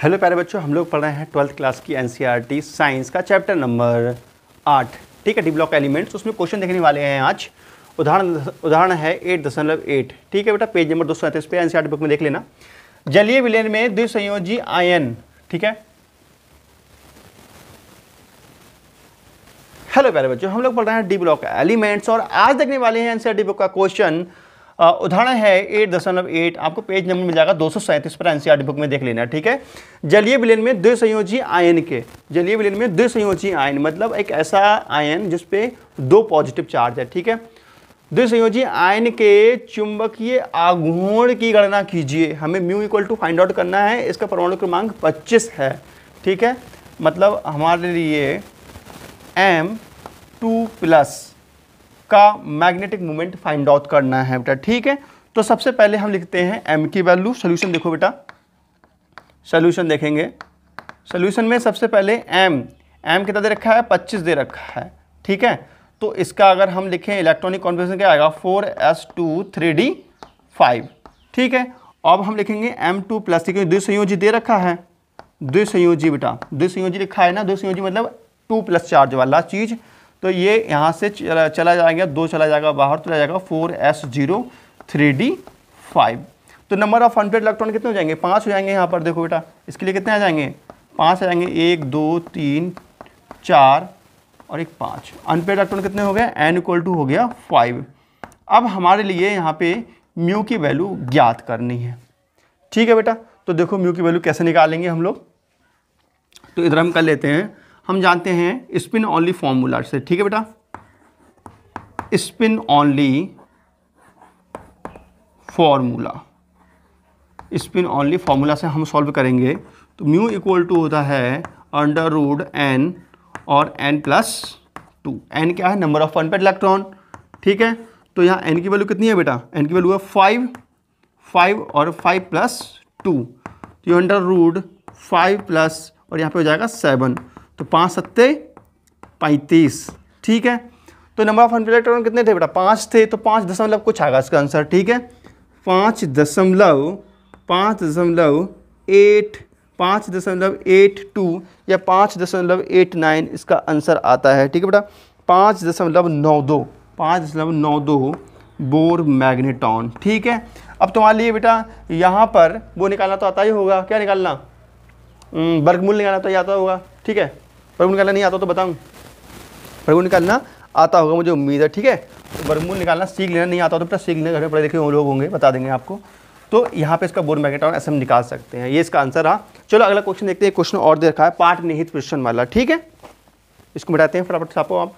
Hello प्यारे बच्चों, हम लोग पढ़ रहे हैं 12th क्लास की एनसीईआरटी साइंस का चैप्टर नंबर 8। ठीक है, डी ब्लॉक एलिमेंट्स। उसमें क्वेश्चन देखने वाले हैं आज। उदाहरण है 8.8। ठीक है बेटा, पेज नंबर 237 पे एनसीईआरटी बुक में देख लेना। जलीय विलयन में द्विसंयोजी आयन। ठीक है, हेलो प्यारे बच्चों, हम लोग पढ़ रहे हैं डी ब्लॉक एलिमेंट्स और आज देखने वाले हैं एनसीईआरटी बुक का क्वेश्चन। उदाहरण है 8.8। आपको पेज नंबर मिल जाएगा 237 पर एनसीईआरटी बुक में देख लेना। ठीक है, जलीय विलयन में द्विसंयोजी आयन के, जलीय विलयन में द्विसंयोजी आयन मतलब एक ऐसा आयन जिसपे दो पॉजिटिव चार्ज है। ठीक है, द्विसंयोजी आयन के चुंबकीय आघूर्ण की गणना कीजिए। हमें mu equal to find out करना है। इसका परमाणु क्रमांक 25 है। ठीक है, मतलब हमारे लिए M2+ का मैग्नेटिक मोमेंट फाइंड आउट करना है बेटा। ठीक है, तो सबसे पहले हम लिखते हैं M की वैल्यू। सोल्यूशन देखो बेटा, सोल्यूशन देखेंगे। सोल्यूशन में सबसे पहले M कितना दे रखा है, 25 दे रखा है। ठीक है, तो इसका अगर हम लिखें इलेक्ट्रॉनिक कॉन्फिगरेशन क्या आएगा, 4s2 3d5। ठीक है, अब हम लिखेंगे M2+, क्योंकि द्विसंयोजी दे रखा है। द्विसंयोजी बेटा, द्विसंयोजी लिखा है ना, द्विसंयोजी मतलब 2+ चार्ज वाला चीज़। तो ये यहाँ से चला जाएगा, 2 चला जाएगा बाहर, तो रह जाएगा 4s0 3d5। तो नंबर ऑफ अनपेयर्ड इलेक्ट्रॉन कितने हो जाएंगे, 5 हो जाएंगे। यहाँ पर देखो बेटा, इसके लिए कितने आ जाएंगे, 5 आ जाएंगे। 1 2 3 4 और एक 5। अनपेयर्ड इलेक्ट्रॉन कितने हो गए, n = हो गया 5। अब हमारे लिए यहाँ पे म्यू की वैल्यू ज्ञात करनी है। ठीक है बेटा, तो देखो म्यू की वैल्यू कैसे निकालेंगे हम लोग। तो इधर हम कर लेते हैं, हम जानते हैं स्पिन ऑनली फॉर्मूला से। ठीक है बेटा, spin only formula, spin only formula से हम सॉल्व करेंगे। तो म्यू इक्वल टू होता है √n और n+2। n क्या है, नंबर ऑफ अनपेयर्ड इलेक्ट्रॉन। ठीक है, तो यहाँ n की वैल्यू कितनी है बेटा, n की वैल्यू है 5 और 5+2, तो √5+ और यहाँ पे हो जाएगा 7, तो 5 7 35। ठीक है, तो नंबर ऑफ अनपेयर्ड इलेक्ट्रॉन कितने थे बेटा, 5 थे, तो 5 दशमलव कुछ आएगा इसका आंसर। ठीक है, 5.82 या 5.89 इसका आंसर आता है। ठीक है बेटा, 5.92 बोर मैग्नेटॉन। ठीक है, अब तुम्हारे लिए बेटा यहाँ पर वो निकालना तो आता ही होगा। क्या निकालना, वर्गमूल निकालना तो आता होगा। ठीक है, वर्गमूल निकालना नहीं आता तो बताऊँ, वर्गमूल निकालना आता होगा मुझे उम्मीद है। ठीक है, तो वर्गमूल निकालना सीख लेना, नहीं आता तो बेटा सीख लेना, घर में पढ़े लिखे लोग होंगे, बता देंगे आपको। तो यहाँ पे इसका बोर मैग्नेटॉन ऐसे हम निकाल सकते हैं। ये इसका आंसर रहा। चलो अगला क्वेश्चन देखते हैं। क्वेश्चन और दे रखा है, पार्ट निहित प्रश्न वाला। ठीक है, इसको मिटाते हैं फटाफट छापो आप।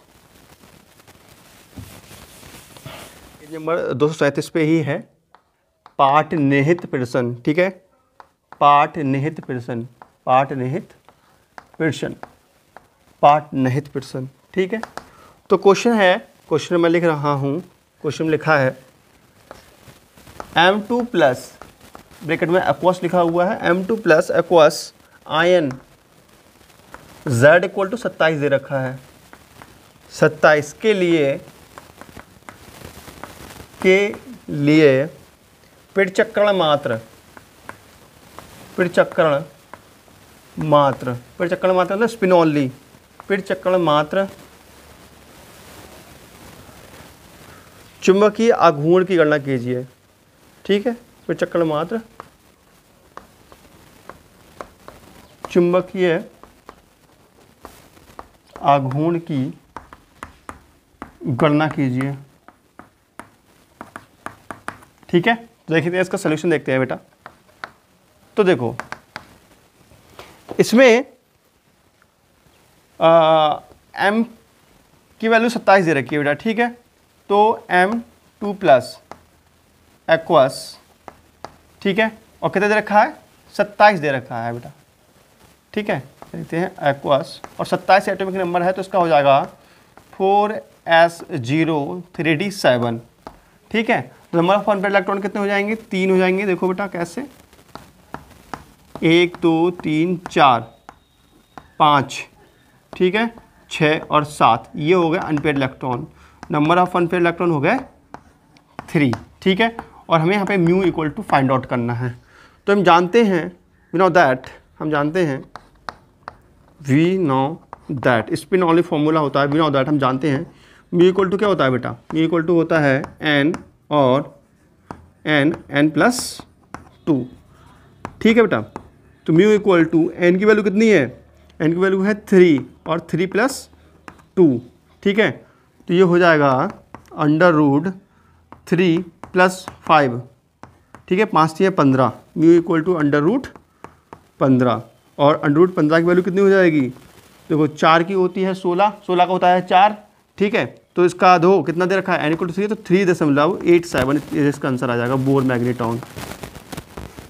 नंबर 237 पे ही है, पार्ट निहित प्रश्न। ठीक है, पार्ट निहित प्रश्न, पार्ट निहित प्रश्न, पार्ट निहित प्रश्न। ठीक है, तो क्वेश्चन है, क्वेश्चन मैं लिख रहा हूँ। क्वेश्चन में लिखा है M2+ ब्रैकेट में एक्वस लिखा हुआ है, M2+ एक्वस आयन Z = 27 दे रखा है। 27 के लिए पिंडचक्रण मात्र, पिंडचक्रण मात्र मतलब स्पिन ऑनली, पिंडचक्रण मात्र चुंबकीय आघूर्ण की गणना कीजिए। ठीक है, पिंडचक्रण मात्र चुंबकीय आघूर्ण की गणना कीजिए। ठीक है, तो देखते हैं इसका सलूशन देखते हैं बेटा। तो देखो इसमें M की वैल्यू 27 दे रखी है बेटा। ठीक है, तो M2+ एक्वस, ठीक है, और कितना दे रखा है, 27 दे रखा है बेटा। ठीक है, देखते हैं एक्वस, और 27 एटॉमिक नंबर है, तो इसका हो जाएगा 4s0 3d7। ठीक है, तो नंबर ऑफ अनपेयर्ड इलेक्ट्रॉन कितने हो जाएंगे, 3 हो जाएंगे। देखो बेटा कैसे, 1 2 3 4 5, ठीक है, 6 और 7, ये हो गए unpaired electron. Number of unpaired electron हो गए 3। ठीक है, और हमें यहाँ पे mu equal to find out करना है। तो हम जानते हैं वी नो दैट हम जानते हैं we know that, spin only formula होता है, वी नो दैट हम जानते हैं म्यू इक्वल टू क्या होता है बेटा, म्यू इक्वल टू होता है एन और एन प्लस 2, ठीक है बेटा। तो म्यू इक्वल टू एन की वैल्यू कितनी है, एन की वैल्यू है 3 और 3 + 2, ठीक है। तो ये हो जाएगा √3 + 5, ठीक है, 5 × 15, म्यू इक्वल टू √15 और √15 की वैल्यू कितनी हो जाएगी, देखो 4 की होती है 16, 16 का होता है 4, ठीक है। तो इसका दो कितना दे रखा है, एन इक्वल टू 3, तो 3.87 इसका आंसर आ जाएगा, बोर मैग्नेट्रॉन,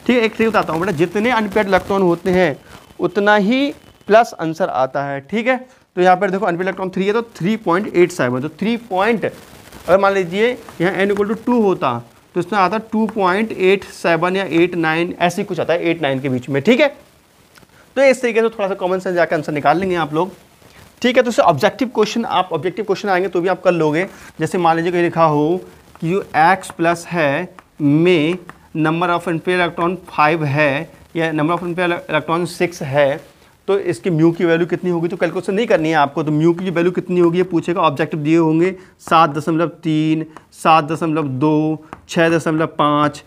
ठीक है। एक ट्रिक बताता हूँ बेटा, जितने अनपेयर्ड इलेक्ट्रॉन होते हैं उतना ही प्लस आंसर आता है, ठीक है। तो यहाँ पर देखो अनपेयर्ड इलेक्ट्रॉन 3 है तो 3.87, तो 3 पॉइंट, अगर मान लीजिए यहाँ एन इक्वल टू 2 होता तो इसमें आता 2.87 या 89, ऐसे कुछ आता है 8-9 के बीच में, ठीक है। तो इस तरीके से थोड़ा सा कॉमन सेंस जाकर आंसर निकाल लेंगे आप लोग, ठीक है। तो इससे ऑब्जेक्टिव क्वेश्चन, आप ऑब्जेक्टिव क्वेश्चन आएंगे तो भी आप कर लोगे। जैसे मान लीजिए कि लिखा हो कि जो X+ है में नंबर ऑफ अनपेयर्ड इलेक्ट्रॉन 5 है या नंबर ऑफ अनपेयर्ड इलेक्ट्रॉन 6 है, तो इसकी म्यू की वैल्यू कितनी होगी, तो कैलकुलेशन नहीं करनी है आपको। तो म्यू की वैल्यू कितनी होगी ये पूछेगा, ऑब्जेक्टिव दिए होंगे 7.3, 7.2, 6.5,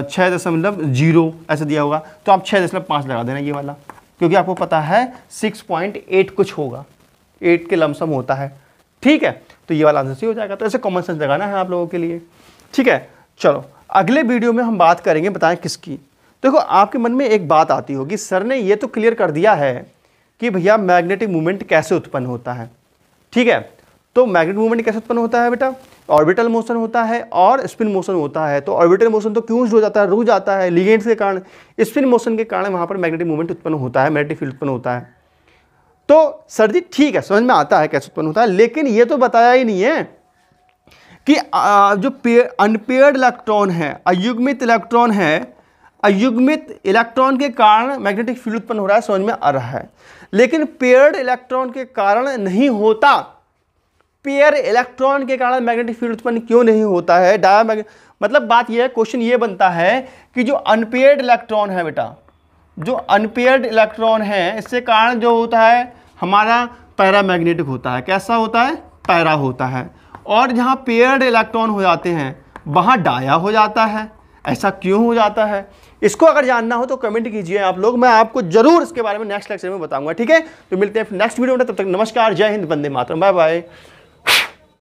6.0 ऐसे दिया होगा, तो आप 6.5 लगा देना ये वाला, क्योंकि आपको पता है 6.8 कुछ होगा, 8 के लमसम होता है, ठीक है। तो ये वाला आंसर सही हो जाएगा। तो ऐसे कॉमन सेंस लगाना है आप लोगों के लिए, ठीक है। चलो अगले वीडियो में हम बात करेंगे, बताएं किसकी। देखो आपके मन में एक बात आती होगी, सर ने ये तो क्लियर कर दिया है कि भैया मैग्नेटिक मूवमेंट कैसे उत्पन्न होता है, ठीक है। तो मैग्नेटिक मूवमेंट कैसे उत्पन्न होता है बेटा, ऑर्बिटल मोशन होता है और स्पिन मोशन होता है। तो ऑर्बिटल मोशन तो क्यों हो जाता है, रुक जाता है लिगेंड्स के कारण, स्पिन मोशन के कारण वहाँ पर मैग्नेटिक मूवमेंट उत्पन्न होता है, मैग्नेटिक फील्ड उत्पन्न होता है। तो सर जी ठीक है, समझ में आता है कैसे उत्पन्न होता है, लेकिन ये तो बताया ही नहीं है कि जो अनपेयर्ड इलेक्ट्रॉन है, अयुग्मित इलेक्ट्रॉन है, अयुग्मित इलेक्ट्रॉन के कारण मैग्नेटिक फील्ड उत्पन्न हो रहा है, समझ में आ रहा है। लेकिन पेयर्ड इलेक्ट्रॉन के कारण नहीं होता। पेयर इलेक्ट्रॉन के कारण मैग्नेटिक फील्ड उत्पन्न क्यों नहीं होता है, मतलब बात यह है, क्वेश्चन ये बनता है कि जो अनपेयर्ड इलेक्ट्रॉन है बेटा, जो अनपेयर्ड इलेक्ट्रॉन है, इससे कारण जो होता है हमारा पैरामैग्नेटिक होता है। कैसा होता है, पैरा होता है। और जहाँ पेयर्ड इलेक्ट्रॉन हो जाते हैं वहाँ डाया हो जाता है। ऐसा क्यों हो जाता है, इसको अगर जानना हो तो कमेंट कीजिए आप लोग, मैं आपको जरूर इसके बारे में नेक्स्ट लेक्चर में बताऊंगा, ठीक है। तो मिलते हैं नेक्स्ट वीडियो में, तब तक नमस्कार, जय हिंद, वंदे मातरम, बाय बाय।